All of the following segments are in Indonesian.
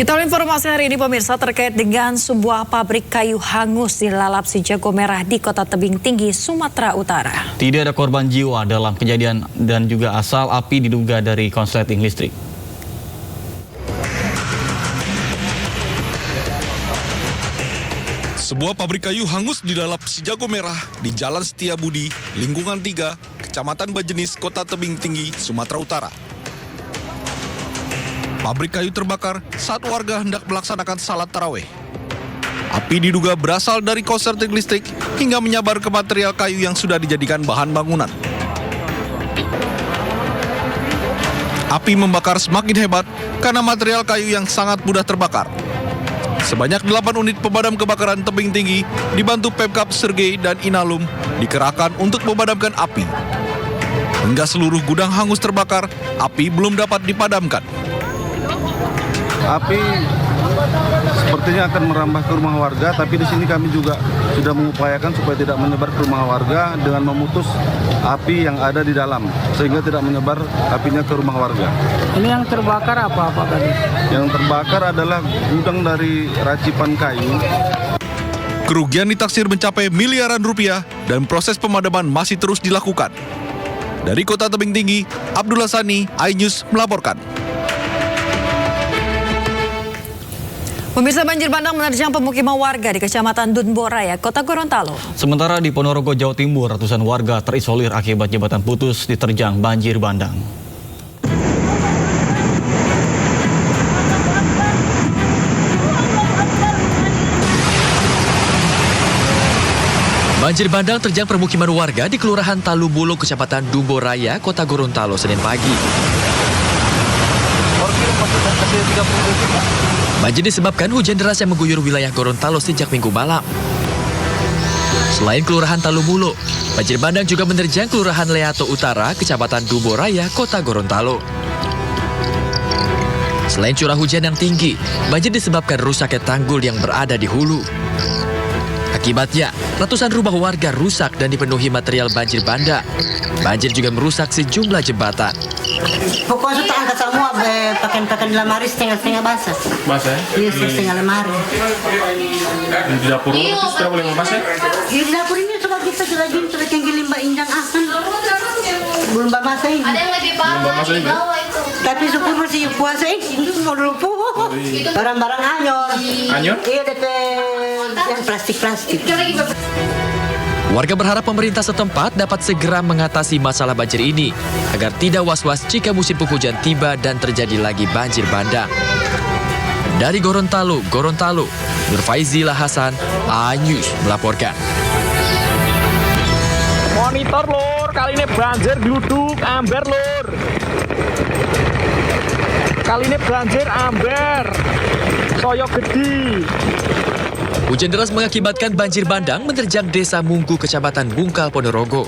Kita informasi hari ini pemirsa terkait dengan sebuah pabrik kayu hangus dilalap si jago merah di Kota Tebing Tinggi, Sumatera Utara. Tidak ada korban jiwa dalam kejadian dan juga asal api diduga dari konsleting listrik. Sebuah pabrik kayu hangus dilalap si jago merah di Jalan Setiabudi, Lingkungan 3, Kecamatan Bajenis, Kota Tebing Tinggi, Sumatera Utara. Pabrik kayu terbakar saat warga hendak melaksanakan salat tarawih. Api diduga berasal dari korsleting listrik hingga menyabar ke material kayu yang sudah dijadikan bahan bangunan. Api membakar semakin hebat karena material kayu yang sangat mudah terbakar. Sebanyak 8 unit pemadam kebakaran Tebing Tinggi dibantu Pemkab Sergei dan Inalum dikerahkan untuk memadamkan api. Hingga seluruh gudang hangus terbakar, api belum dapat dipadamkan. Api sepertinya akan merambah ke rumah warga, tapi di sini kami juga sudah mengupayakan supaya tidak menyebar ke rumah warga dengan memutus api yang ada di dalam, sehingga tidak menyebar apinya ke rumah warga. Ini yang terbakar apa tadi? Yang terbakar adalah gudang dari racipan kayu. Kerugian ditaksir mencapai miliaran rupiah dan proses pemadaman masih terus dilakukan. Dari Kota Tebing Tinggi, Abdullah Sani, iNews melaporkan. Pemirsa, banjir bandang menerjang pemukiman warga di Kecamatan Dunboraya, Kota Gorontalo. Sementara di Ponorogo, Jawa Timur, ratusan warga terisolir akibat jembatan putus diterjang banjir bandang. Banjir bandang terjang permukiman warga di Kelurahan Talubulu, Kecamatan Dunboraya, Kota Gorontalo, Senin pagi. Banjir disebabkan hujan deras yang mengguyur wilayah Gorontalo sejak Minggu malam. Selain Kelurahan Talubulu, banjir bandang juga menerjang Kelurahan Leato Utara, Kecamatan Dunboraya, Kota Gorontalo. Selain curah hujan yang tinggi, banjir disebabkan rusaknya tanggul yang berada di hulu. Akibatnya, ratusan rumah warga rusak dan dipenuhi material banjir bandang. Banjir juga merusak sejumlah jembatan. Pokoknya kita angkat semua, pakaian lemari setengah basah. Basah? Iya, setengah lemari. Di dapur itu sudah boleh basah? Iya, di dapur ini coba kita jelajin, coba cenggil limbah injang akan. Belum basah ini. Belum basah ini? Tapi syukur masih puasa ini, mau dulu barang-barang anyor. Anyor? Iya, DP yang plastik-plastik. Warga berharap pemerintah setempat dapat segera mengatasi masalah banjir ini agar tidak was-was jika musim penghujan tiba dan terjadi lagi banjir bandang. Dari Gorontalo, Nur Faizila Hasan, iNews melaporkan. Monitor lur, kali ini banjir duduk amber lur. Kali ini banjir amber, soyo gede. Hujan deras mengakibatkan banjir bandang menerjang Desa Munggu, Kecamatan Bungkal, Ponorogo.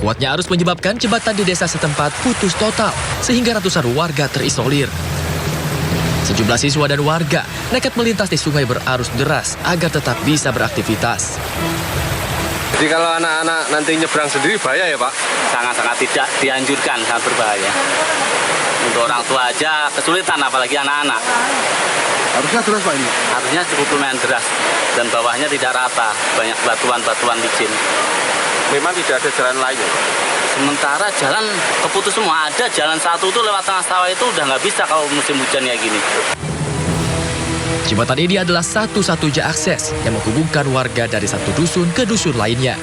Kuatnya arus menyebabkan jembatan di desa setempat putus total, sehingga ratusan warga terisolir. Sejumlah siswa dan warga nekat melintas di sungai berarus deras agar tetap bisa beraktivitas. Jadi kalau anak-anak nanti nyebrang sendiri bahaya ya Pak? Sangat-sangat tidak dianjurkan, sangat berbahaya. Untuk orang tua aja kesulitan, apalagi anak-anak. Harusnya deras Pak ini? Harusnya cukup lumayan deras dan bawahnya tidak rata, banyak batuan-batuan licin. Memang tidak ada jalan lain ya Pak? Sementara jalan keputus semua, ada jalan satu tuh lewat tengah sawah itu udah nggak bisa kalau musim hujan kayak gini. Jembatan ini adalah satu-satunya akses yang menghubungkan warga dari satu dusun ke dusun lainnya.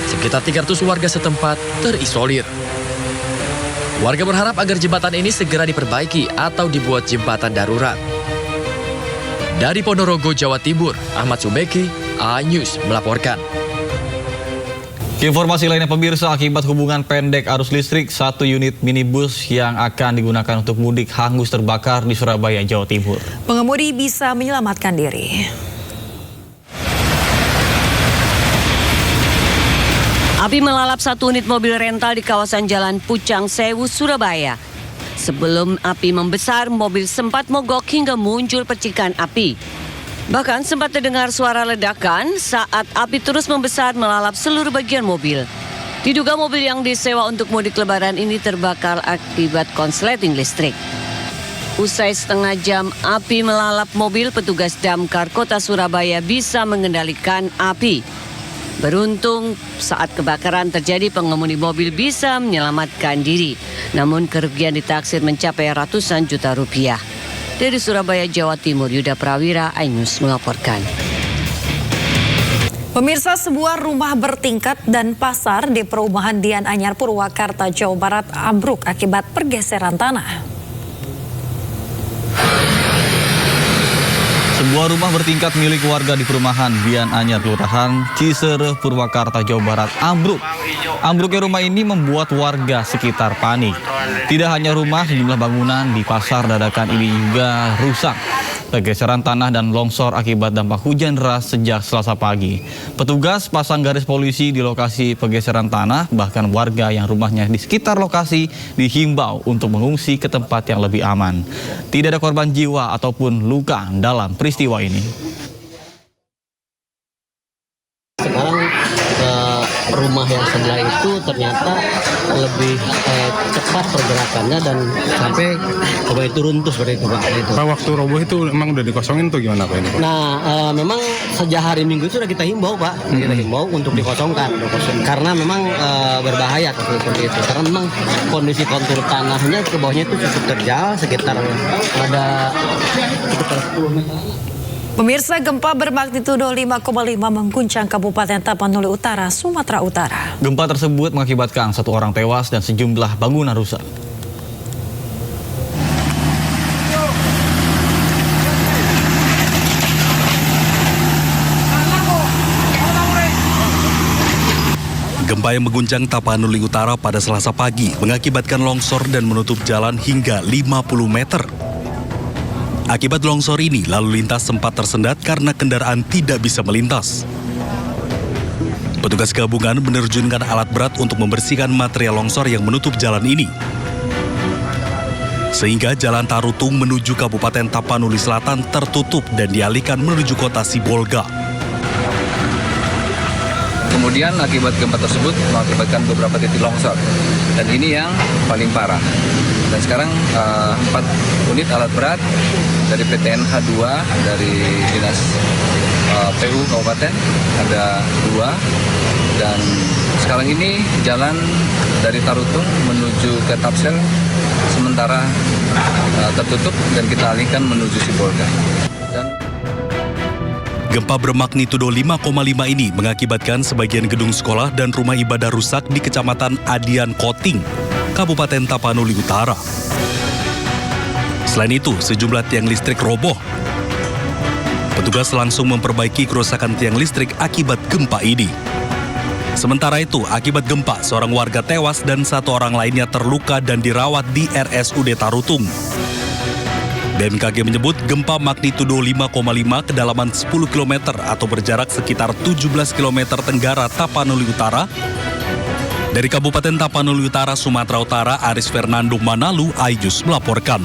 Sekitar 300 warga setempat terisolir. Warga berharap agar jembatan ini segera diperbaiki atau dibuat jembatan darurat. Dari Ponorogo, Jawa Timur, Ahmad Subeki, iNews melaporkan. Informasi lainnya pemirsa, akibat hubungan pendek arus listrik, satu unit minibus yang akan digunakan untuk mudik hangus terbakar di Surabaya, Jawa Timur. Pengemudi bisa menyelamatkan diri. Api melalap satu unit mobil rental di kawasan Jalan Pucang Sewu, Surabaya. Sebelum api membesar, mobil sempat mogok hingga muncul percikan api. Bahkan sempat terdengar suara ledakan saat api terus membesar melalap seluruh bagian mobil. Diduga mobil yang disewa untuk mudik lebaran ini terbakar akibat konsleting listrik. Usai setengah jam api melalap mobil, petugas damkar Kota Surabaya bisa mengendalikan api. Beruntung saat kebakaran terjadi pengemudi mobil bisa menyelamatkan diri. Namun kerugian ditaksir mencapai ratusan juta rupiah. Dari Surabaya, Jawa Timur, Yuda Prawira, iNews melaporkan. Pemirsa, sebuah rumah bertingkat dan pasar di perumahan Dian Anyar, Purwakarta, Jawa Barat ambruk akibat pergeseran tanah. Sebuah rumah bertingkat milik warga di perumahan Dian Anyar, Kelurahan Cisere, Purwakarta, Jawa Barat ambruk. Ambruknya rumah ini membuat warga sekitar panik. Tidak hanya rumah, sejumlah bangunan di pasar dadakan ini juga rusak. Pergeseran tanah dan longsor akibat dampak hujan deras sejak Selasa pagi. Petugas pasang garis polisi di lokasi pergeseran tanah, bahkan warga yang rumahnya di sekitar lokasi dihimbau untuk mengungsi ke tempat yang lebih aman. Tidak ada korban jiwa ataupun luka dalam peristiwa ini. Sekarang rumah yang sebelah itu ternyata lebih cepat pergerakannya dan sampai rumah itu runtuh seperti itu, Pak. Pak, waktu roboh itu emang udah dikosongin tuh gimana Pak ini, Pak? Nah, memang sejak hari Minggu itu sudah kita himbau, Pak. Kita himbau untuk dikosongkan. Karena memang berbahaya seperti itu. Karena memang kondisi kontur tanahnya ke bawahnya itu cukup terjal, sekitar ada sekitar 10 meter. Pemirsa, gempa bermagnitudo 5,5 mengguncang Kabupaten Tapanuli Utara, Sumatera Utara. Gempa tersebut mengakibatkan 1 orang tewas dan sejumlah bangunan rusak. Gempa yang mengguncang Tapanuli Utara pada Selasa pagi mengakibatkan longsor dan menutup jalan hingga 50 meter. Akibat longsor ini, lalu lintas sempat tersendat karena kendaraan tidak bisa melintas. Petugas gabungan menerjunkan alat berat untuk membersihkan material longsor yang menutup jalan ini. Sehingga jalan Tarutung menuju Kabupaten Tapanuli Selatan tertutup dan dialihkan menuju kota Sibolga. Kemudian akibat gempa tersebut mengakibatkan beberapa titik longsor. Dan ini yang paling parah. Dan sekarang 4 unit alat berat dari PTNH 2, dari Dinas PU Kabupaten ada 2. Dan sekarang ini jalan dari Tarutung menuju ke Tapsel sementara tertutup dan kita alihkan menuju Sibolga. Gempa bermagnitudo 5,5 ini mengakibatkan sebagian gedung sekolah dan rumah ibadah rusak di Kecamatan Adian Koting, Kabupaten Tapanuli Utara. Selain itu, sejumlah tiang listrik roboh. Petugas langsung memperbaiki kerusakan tiang listrik akibat gempa ini. Sementara itu, akibat gempa, seorang warga tewas dan 1 orang lainnya terluka dan dirawat di RSUD Tarutung. BMKG menyebut gempa magnitudo 5,5 kedalaman 10 km atau berjarak sekitar 17 km tenggara Tapanuli Utara. Dari Kabupaten Tapanuli Utara, Sumatera Utara, Aris Fernando Manalu, iNews melaporkan.